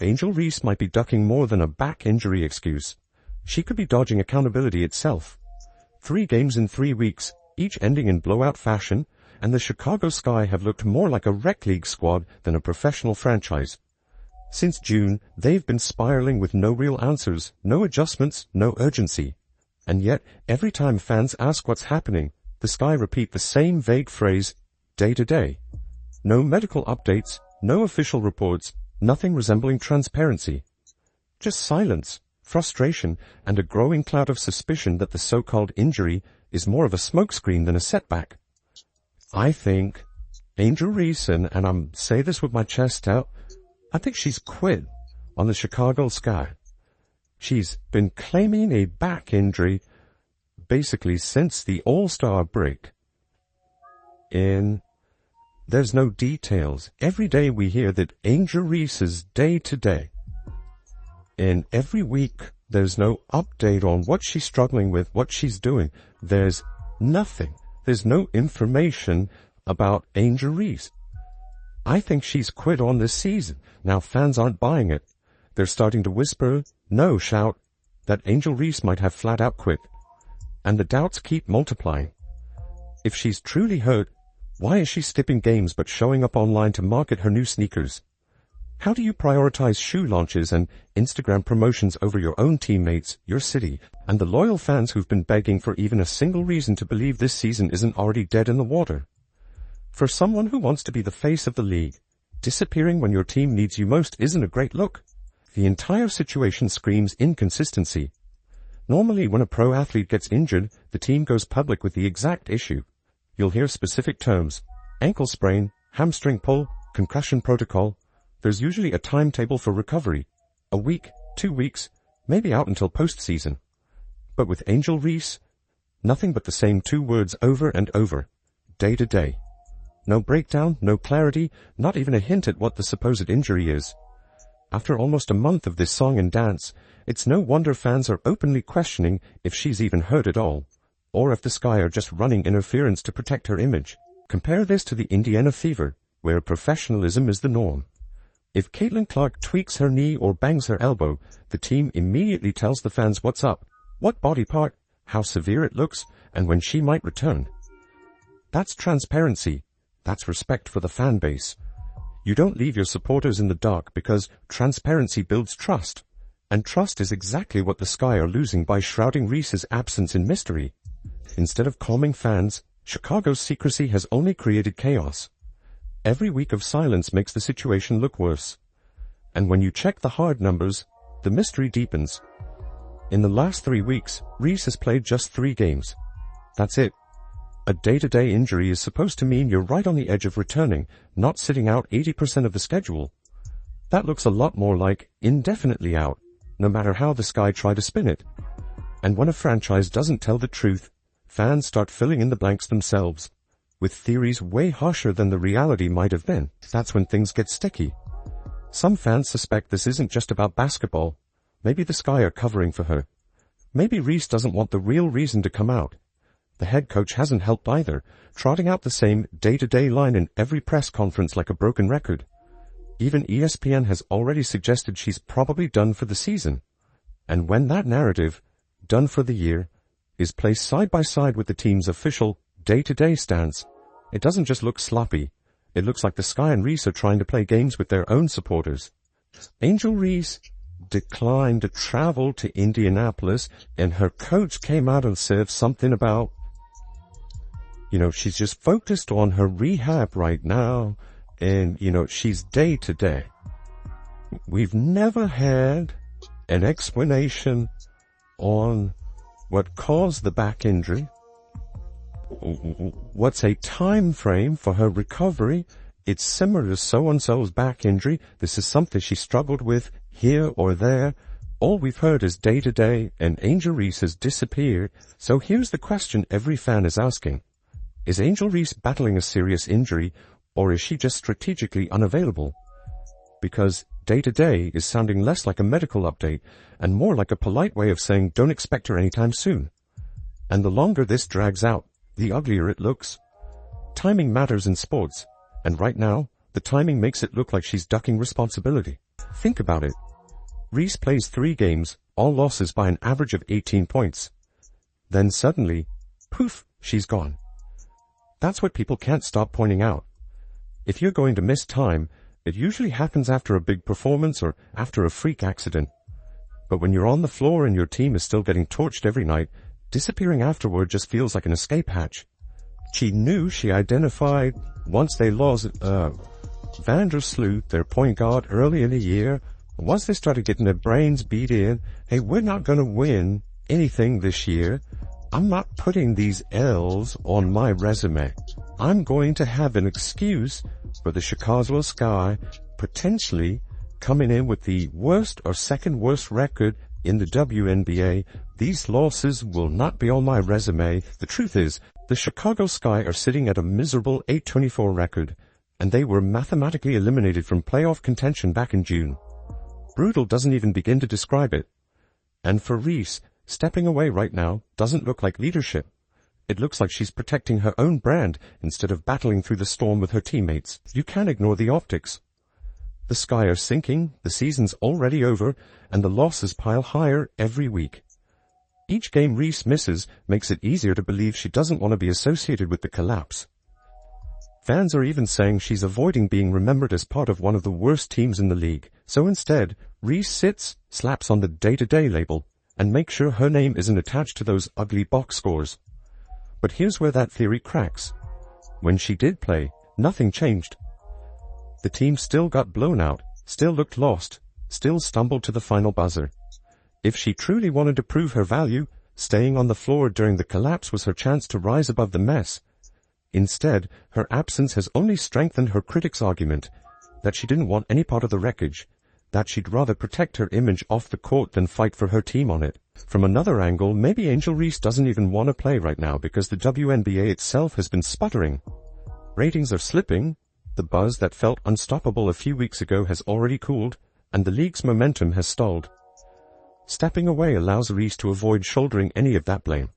Angel Reese might be ducking more than a back injury excuse. She could be dodging accountability itself. 3 games in 3 weeks, each ending in blowout fashion, and the Chicago Sky have looked more like a rec league squad than a professional franchise. Since June, they've been spiraling with no real answers, no adjustments, no urgency. And yet, every time fans ask what's happening, the Sky repeat the same vague phrase, day to day. No medical updates, no official reports, nothing resembling transparency. Just silence, frustration, and a growing cloud of suspicion that the so-called injury is more of a smokescreen than a setback. I think Angel Reese, and I'm say this with my chest out, I think she's quit on the Chicago Sky. She's been claiming a back injury basically since the All-Star break. There's no details. Every day we hear that Angel Reese is day to day. And every week there's no update on what she's struggling with, what she's doing. There's nothing. There's no information about Angel Reese. I think she's quit on this season. Now fans aren't buying it. They're starting to whisper, no, shout, that Angel Reese might have flat out quit. And the doubts keep multiplying. If she's truly hurt, why is she skipping games but showing up online to market her new sneakers? How do you prioritize shoe launches and Instagram promotions over your own teammates, your city, and the loyal fans who've been begging for even a single reason to believe this season isn't already dead in the water? For someone who wants to be the face of the league, disappearing when your team needs you most isn't a great look. The entire situation screams inconsistency. Normally, when a pro athlete gets injured, the team goes public with the exact issue. You'll hear specific terms: ankle sprain, hamstring pull, concussion protocol. There's usually a timetable for recovery. A week, 2 weeks, maybe out until postseason. But with Angel Reese, nothing but the same 2 words over and over. Day to day. No breakdown, no clarity, not even a hint at what the supposed injury is. After almost a month of this song and dance, it's no wonder fans are openly questioning if she's even hurt at all, or if the Sky are just running interference to protect her image. Compare this to the Indiana Fever, where professionalism is the norm. If Caitlin Clark tweaks her knee or bangs her elbow, the team immediately tells the fans what's up, what body part, how severe it looks, and when she might return. That's transparency. That's respect for the fan base. You don't leave your supporters in the dark because transparency builds trust. And trust is exactly what the Sky are losing by shrouding Reese's absence in mystery. Instead of calming fans, Chicago's secrecy has only created chaos. Every week of silence makes the situation look worse. And when you check the hard numbers, the mystery deepens. In the last 3 weeks, Reese has played just 3 games. That's it. A day-to-day injury is supposed to mean you're right on the edge of returning, not sitting out 80% of the schedule. That looks a lot more like indefinitely out, no matter how the Sky try to spin it. And when a franchise doesn't tell the truth, fans start filling in the blanks themselves, with theories way harsher than the reality might have been. That's when things get sticky. Some fans suspect this isn't just about basketball. Maybe the Sky are covering for her. Maybe Reese doesn't want the real reason to come out. The head coach hasn't helped either, trotting out the same day-to-day line in every press conference like a broken record. Even ESPN has already suggested she's probably done for the season. And when that narrative, done for the year, is placed side by side with the team's official day-to-day stance, it doesn't just look sloppy. It looks like the Sky and Reese are trying to play games with their own supporters. Angel Reese declined to travel to Indianapolis, and her coach came out and said something about, she's just focused on her rehab right now, and, she's day to day. We've never had an explanation on what caused the back injury. What's a time frame for her recovery? It's similar to so-and-so's back injury. This is something she struggled with here or there. All we've heard is day to day, and Angel Reese has disappeared. So here's the question every fan is asking. Is Angel Reese battling a serious injury, or is she just strategically unavailable? Because day to day is sounding less like a medical update and more like a polite way of saying don't expect her anytime soon. And the longer this drags out, the uglier it looks. Timing matters in sports, and right now, the timing makes it look like she's ducking responsibility. Think about it. Reese plays 3 games, all losses by an average of 18 points. Then suddenly, poof, she's gone. That's what people can't stop pointing out. If you're going to miss time, it usually happens after a big performance or after a freak accident. But when you're on the floor and your team is still getting torched every night, disappearing afterward just feels like an escape hatch. She knew she identified once they lost Van der Sloot, their point guard, early in the year. Once they started getting their brains beat in, hey, we're not going to win anything this year. I'm not putting these L's on my resume. I'm going to have an excuse for the Chicago Sky potentially coming in with the worst or second worst record in the WNBA. These losses will not be on my resume. The truth is, the Chicago Sky are sitting at a miserable 8-24 record, and they were mathematically eliminated from playoff contention back in June. Brutal doesn't even begin to describe it. And for Reese, stepping away right now doesn't look like leadership. It looks like she's protecting her own brand instead of battling through the storm with her teammates. You can't ignore the optics. The Sky are sinking, the season's already over, and the losses pile higher every week. Each game Reese misses makes it easier to believe she doesn't want to be associated with the collapse. Fans are even saying she's avoiding being remembered as part of one of the worst teams in the league. So instead, Reese sits, slaps on the day-to-day label, and makes sure her name isn't attached to those ugly box scores. But here's where that theory cracks. When she did play, nothing changed. The team still got blown out, still looked lost, still stumbled to the final buzzer. If she truly wanted to prove her value, staying on the floor during the collapse was her chance to rise above the mess. Instead, her absence has only strengthened her critics' argument that she didn't want any part of the wreckage, that she'd rather protect her image off the court than fight for her team on it. From another angle, maybe Angel Reese doesn't even want to play right now because the WNBA itself has been sputtering. Ratings are slipping, the buzz that felt unstoppable a few weeks ago has already cooled, and the league's momentum has stalled. Stepping away allows Reese to avoid shouldering any of that blame.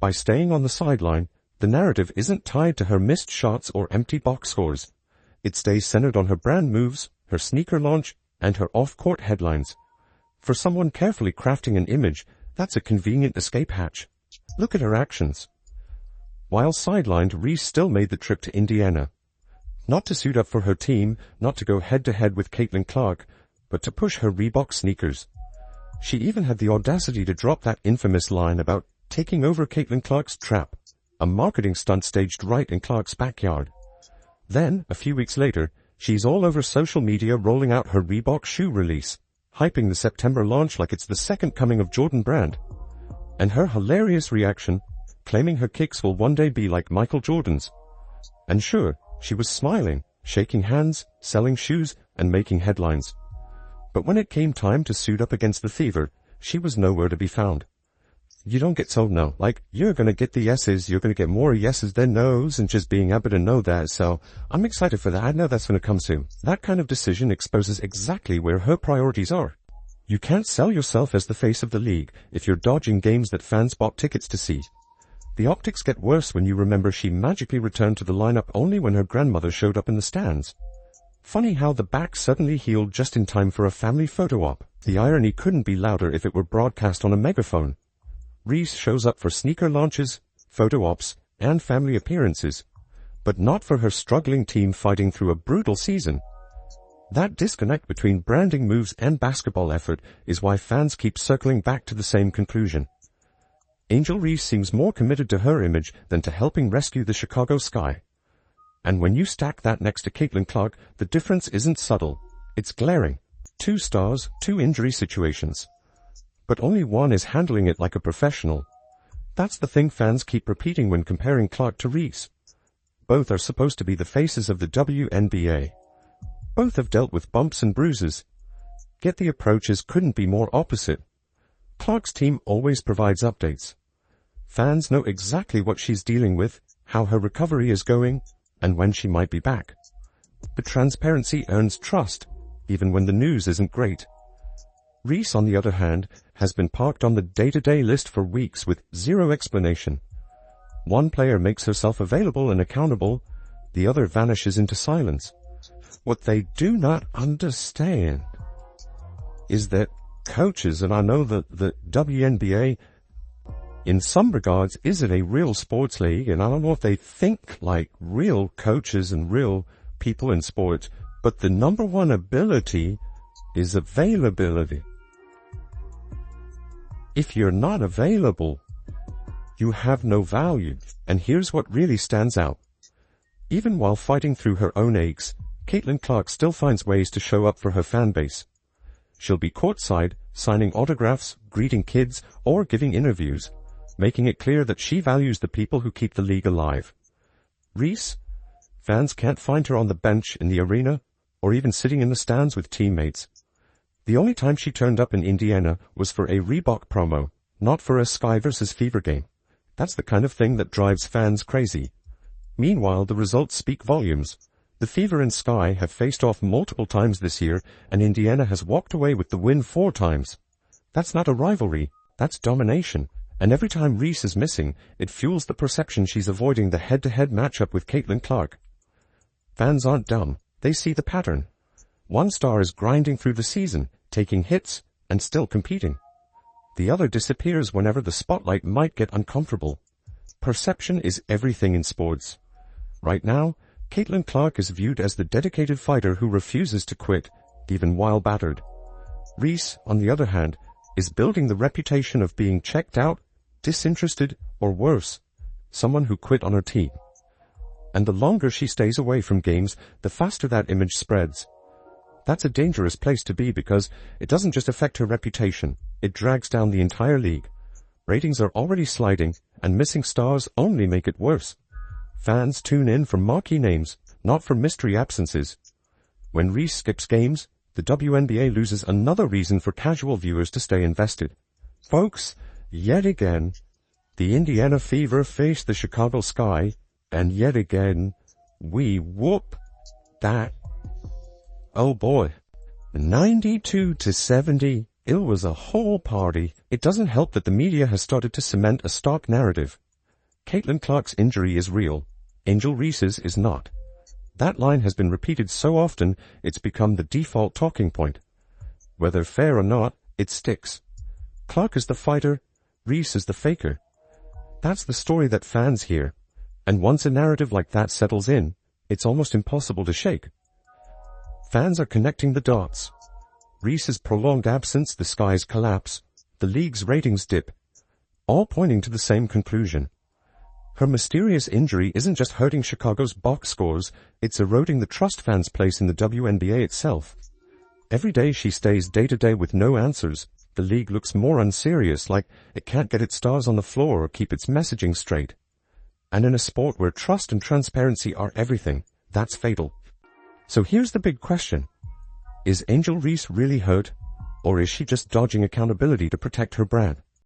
By staying on the sideline, the narrative isn't tied to her missed shots or empty box scores. It stays centered on her brand moves, her sneaker launch, and her off-court headlines. For someone carefully crafting an image, that's a convenient escape hatch. Look at her actions. While sidelined, Reese still made the trip to Indiana. Not to suit up for her team, not to go head-to-head with Caitlin Clark, but to push her Reebok sneakers. She even had the audacity to drop that infamous line about taking over Caitlin Clark's trap, a marketing stunt staged right in Clark's backyard. Then, a few weeks later, she's all over social media rolling out her Reebok shoe release, hyping the September launch like it's the second coming of Jordan Brand. And her hilarious reaction, claiming her kicks will one day be like Michael Jordan's. And sure, she was smiling, shaking hands, selling shoes, and making headlines. But when it came time to suit up against the Fever, she was nowhere to be found. You don't get told no. Like, you're gonna get the yeses, you're gonna get more yeses than no's, and just being able to know that, so I'm excited for that. I know that's gonna come soon. That kind of decision exposes exactly where her priorities are. You can't sell yourself as the face of the league if you're dodging games that fans bought tickets to see. The optics get worse when you remember she magically returned to the lineup only when her grandmother showed up in the stands. Funny how the back suddenly healed just in time for a family photo op. The irony couldn't be louder if it were broadcast on a megaphone. Reese shows up for sneaker launches, photo ops, and family appearances, but not for her struggling team fighting through a brutal season. That disconnect between branding moves and basketball effort is why fans keep circling back to the same conclusion. Angel Reese seems more committed to her image than to helping rescue the Chicago Sky. And when you stack that next to Caitlin Clark, the difference isn't subtle. It's glaring. 2 stars, 2 injury situations. But only one is handling it like a professional. That's the thing fans keep repeating when comparing Clark to Reese. Both are supposed to be the faces of the WNBA. Both have dealt with bumps and bruises. Yet the approaches couldn't be more opposite. Clark's team always provides updates. Fans know exactly what she's dealing with, how her recovery is going, and when she might be back. The transparency earns trust, even when the news isn't great. Reese, on the other hand, has been parked on the day-to-day list for weeks with zero explanation. One player makes herself available and accountable, the other vanishes into silence. What they do not understand is that coaches, and I know that the WNBA, in some regards, isn't a real sports league, and I don't know if they think like real coaches and real people in sports, but the number one ability is availability. If you're not available, you have no value. And here's what really stands out. Even while fighting through her own aches, Caitlin Clark still finds ways to show up for her fan base. She'll be courtside, signing autographs, greeting kids, or giving interviews, making it clear that she values the people who keep the league alive. Reese? Fans can't find her on the bench in the arena, or even sitting in the stands with teammates. The only time she turned up in Indiana was for a Reebok promo, not for a Sky vs. Fever game. That's the kind of thing that drives fans crazy. Meanwhile, the results speak volumes. The Fever and Sky have faced off multiple times this year, and Indiana has walked away with the win 4 times. That's not a rivalry, that's domination. And every time Reese is missing, it fuels the perception she's avoiding the head-to-head matchup with Caitlin Clark. Fans aren't dumb, they see the pattern. One star is grinding through the season, taking hits, and still competing. The other disappears whenever the spotlight might get uncomfortable. Perception is everything in sports. Right now, Caitlin Clark is viewed as the dedicated fighter who refuses to quit, even while battered. Reese, on the other hand, is building the reputation of being checked out, disinterested, or worse, someone who quit on her team. And the longer she stays away from games, the faster that image spreads. That's a dangerous place to be because it doesn't just affect her reputation, it drags down the entire league. Ratings are already sliding, and missing stars only make it worse. Fans tune in for marquee names, not for mystery absences. When Reese skips games, the WNBA loses another reason for casual viewers to stay invested. Folks, yet again, the Indiana Fever faced the Chicago Sky, and yet again, we whoop that. Oh boy, 92-70, it was a whole party. It doesn't help that the media has started to cement a stock narrative. Caitlin Clark's injury is real. Angel Reese's is not. That line has been repeated so often, it's become the default talking point. Whether fair or not, it sticks. Clark is the fighter, Reese is the faker. That's the story that fans hear. And once a narrative like that settles in, it's almost impossible to shake. Fans are connecting the dots. Reese's prolonged absence, the Sky's collapse, the league's ratings dip, all pointing to the same conclusion. Her mysterious injury isn't just hurting Chicago's box scores, it's eroding the trust fans place in the WNBA itself. Every day she stays day-to-day with no answers, the league looks more unserious, like it can't get its stars on the floor or keep its messaging straight. And in a sport where trust and transparency are everything, that's fatal. So here's the big question. Is Angel Reese really hurt, or is she just dodging accountability to protect her brand?